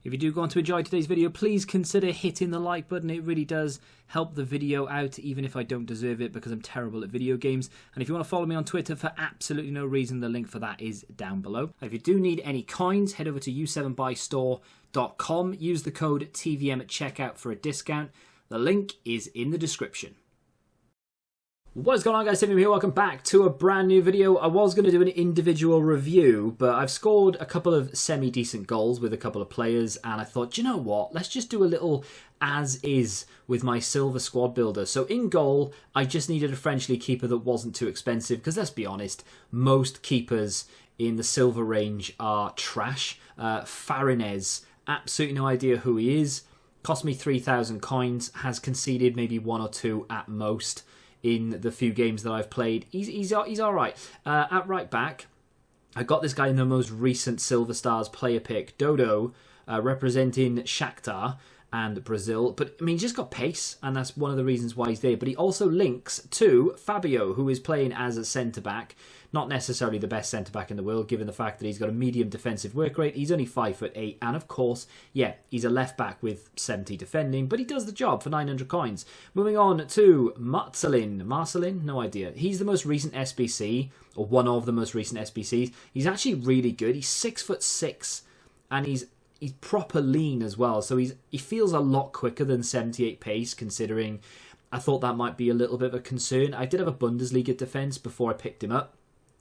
If you do go on to enjoy today's video, please consider hitting the like button. It really does help the video out, even if I don't deserve it because I'm terrible at video games. And if you want to follow me on Twitter for absolutely no reason, the link for that is down below. If you do need any coins, head over to u7buystore.com. Use the code TVM at checkout for a discount. The link is in the description. What's going on, guys? Cyprien here. Welcome back to a brand new video. I was going to do an individual review, but I've scored a couple of semi-decent goals with a couple of players, and I thought, you know what? Let's just do a little as-is with my silver squad builder. So in goal, I just needed a French league keeper that wasn't too expensive, because let's be honest, most keepers in the silver range are trash. Reinier, absolutely no idea who he is. Cost me 3,000 coins, has conceded maybe one or two at most in the few games that I've played. He's all right. At right back, I got this guy in the most recent Silver Stars player pick, Dodo, representing Shakhtar and Brazil. But, I mean, he's just got pace, and that's one of the reasons why he's there. But he also links to Fabio, who is playing as a centre-back. Not necessarily the best centre-back in the world, given the fact that he's got a medium defensive work rate. He's only 5'8", and of course, yeah, he's a left-back with 70 defending, but he does the job for 900 coins. Moving on to Marcelin, no idea. He's the most recent SBC, or one of the most recent SBCs. He's actually really good. He's 6'6", and he's proper lean as well, so he feels a lot quicker than 78 pace, considering I thought that might be a little bit of a concern. I did have a Bundesliga defence before I picked him up,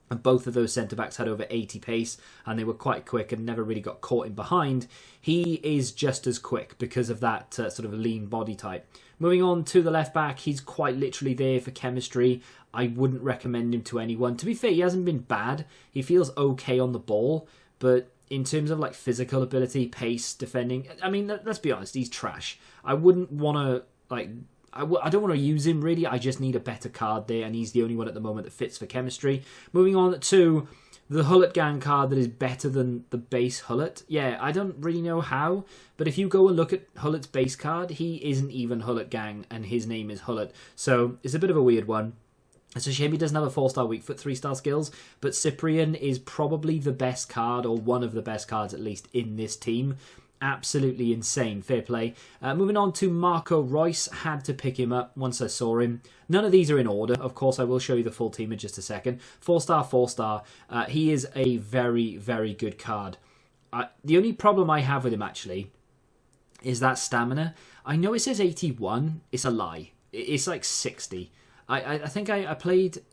and both of those centre-backs had over 80 pace, and they were quite quick and never really got caught in behind. He is just as quick because of that sort of lean body type. Moving on to the left-back, he's quite literally there for chemistry. I wouldn't recommend him to anyone. To be fair, he hasn't been bad. He feels okay on the ball, but in terms of like physical ability, pace, defending, I mean, let's be honest, he's trash. I wouldn't want to, like, I don't want to use him, really. I just need a better card there, and he's the only one at the moment that fits for chemistry. Moving on to the Hullet Gang card that is better than the base Hullet. Yeah, I don't really know how, but if you go and look at Hullet's base card, he isn't even Hullet Gang, and his name is Hullet. So it's a bit of a weird one. It's a shame he doesn't have a 4-star weak foot, 3-star skills, but Cyprien is probably the best card, or one of the best cards at least, in this team. Absolutely insane. Fair play. Moving on to Marco Reus. Had to pick him up once I saw him. None of these are in order. Of course, I will show you the full team in just a second. 4-star, 4-star. He is a very, very good card. The only problem I have with him, actually, is that stamina. I know it says 81. It's a lie. It's like 60. I think I played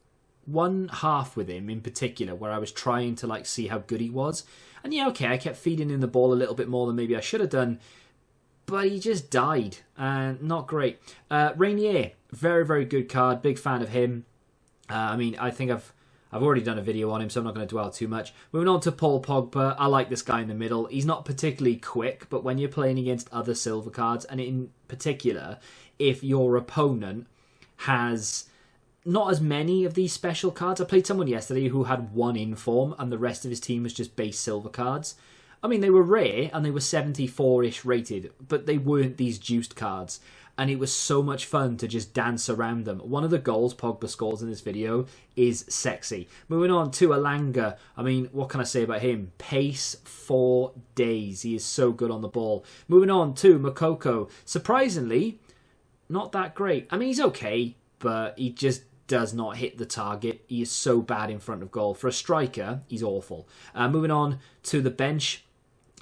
one half with him in particular where I was trying to like see how good he was. And yeah, okay, I kept feeding in the ball a little bit more than maybe I should have done, but he just died, and not great. Reinier, very, very good card. Big fan of him. I mean, I think I've already done a video on him, so I'm not going to dwell too much. Moving on to Pogba. I like this guy in the middle. He's not particularly quick, but when you're playing against other silver cards, and in particular, if your opponent has not as many of these special cards. I played someone yesterday who had one inform and the rest of his team was just base silver cards. I mean, they were rare and they were 74-ish rated, but they weren't these juiced cards. And it was so much fun to just dance around them. One of the goals Pogba scores in this video is sexy. Moving on to Alanga. I mean, what can I say about him? Pace for days. He is so good on the ball. Moving on to Moukoko. Surprisingly, not that great. I mean, he's okay, but he just does not hit the target. He is so bad in front of goal. For a striker, he's awful. Moving on to the bench.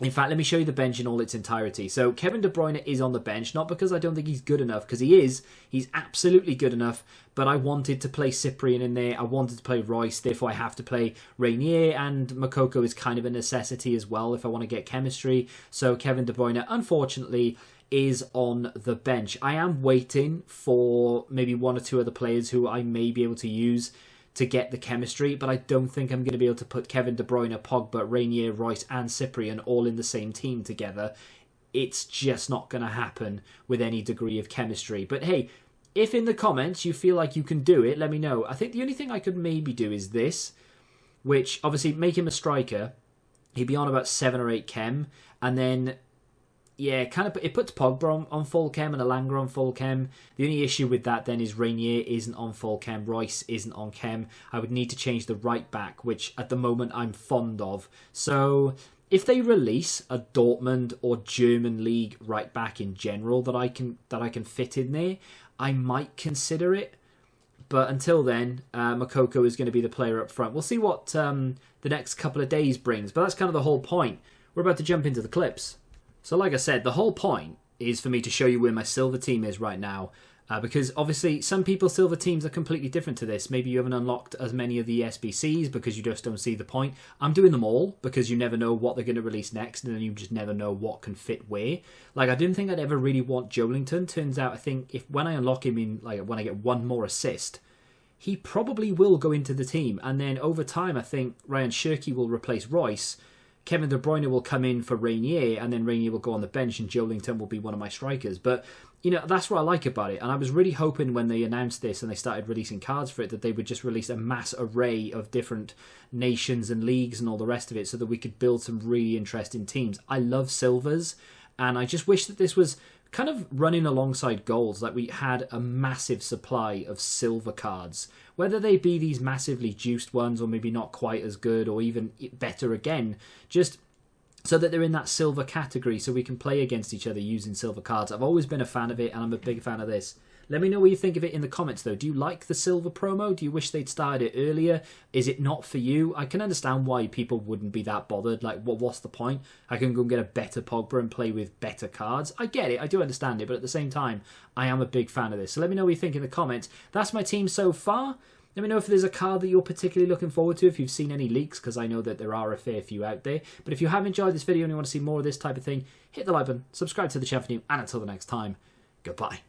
In fact, let me show you the bench in all its entirety. So Kevin De Bruyne is on the bench, not because I don't think he's good enough, because he is. He's absolutely good enough, but I wanted to play Cyprien in there. I wanted to play Reus, therefore I have to play Reinier, and Moukoko is kind of a necessity as well if I want to get chemistry. So Kevin De Bruyne, unfortunately, is on the bench. I am waiting for maybe one or two other players who I may be able to use to get the chemistry, but I don't think I'm going to be able to put Kevin De Bruyne, Pogba, Reinier, Reus and Cyprien all in the same team together. It's just not going to happen with any degree of chemistry. But hey, if in the comments you feel like you can do it, let me know. I think the only thing I could maybe do is this, which obviously make him a striker. He'd be on about 7 or 8 chem, and then yeah, kind of it puts Pogba on full chem and Alanga on full chem. The only issue with that then is Reinier isn't on full chem, Reus isn't on chem. I would need to change the right back, which at the moment I'm fond of. So if they release a Dortmund or German league right back in general that I can fit in there, I might consider it. But until then, Makoko is going to be the player up front. We'll see what the next couple of days brings, but that's kind of the whole point. We're about to jump into the clips. So like I said, the whole point is for me to show you where my silver team is right now. Because obviously some people's silver teams are completely different to this. Maybe you haven't unlocked as many of the SBCs because you just don't see the point. I'm doing them all because you never know what they're going to release next, and then you just never know what can fit where. Like, I didn't think I'd ever really want Joelinton. Turns out I think when I unlock him in, like, when I get one more assist, he probably will go into the team. And then over time I think Ryan Shirky will replace Royce. Kevin De Bruyne will come in for Reinier, and then Reinier will go on the bench and Joelinton will be one of my strikers. But, you know, that's what I like about it. And I was really hoping when they announced this and they started releasing cards for it that they would just release a mass array of different nations and leagues and all the rest of it so that we could build some really interesting teams. I love silvers, and I just wish that this was kind of running alongside golds, like we had a massive supply of silver cards, whether they be these massively juiced ones or maybe not quite as good or even better again, just so that they're in that silver category so we can play against each other using silver cards. I've always been a fan of it, and I'm a big fan of this. Let me know what you think of it in the comments, though. Do you like the silver promo? Do you wish they'd started it earlier? Is it not for you? I can understand why people wouldn't be that bothered. Like, what's the point? I can go and get a better Pogba and play with better cards. I get it. I do understand it. But at the same time, I am a big fan of this. So let me know what you think in the comments. That's my team so far. Let me know if there's a card that you're particularly looking forward to, if you've seen any leaks, because I know that there are a fair few out there. But if you have enjoyed this video and you want to see more of this type of thing, hit the like button, subscribe to the channel for new, and until the next time, goodbye.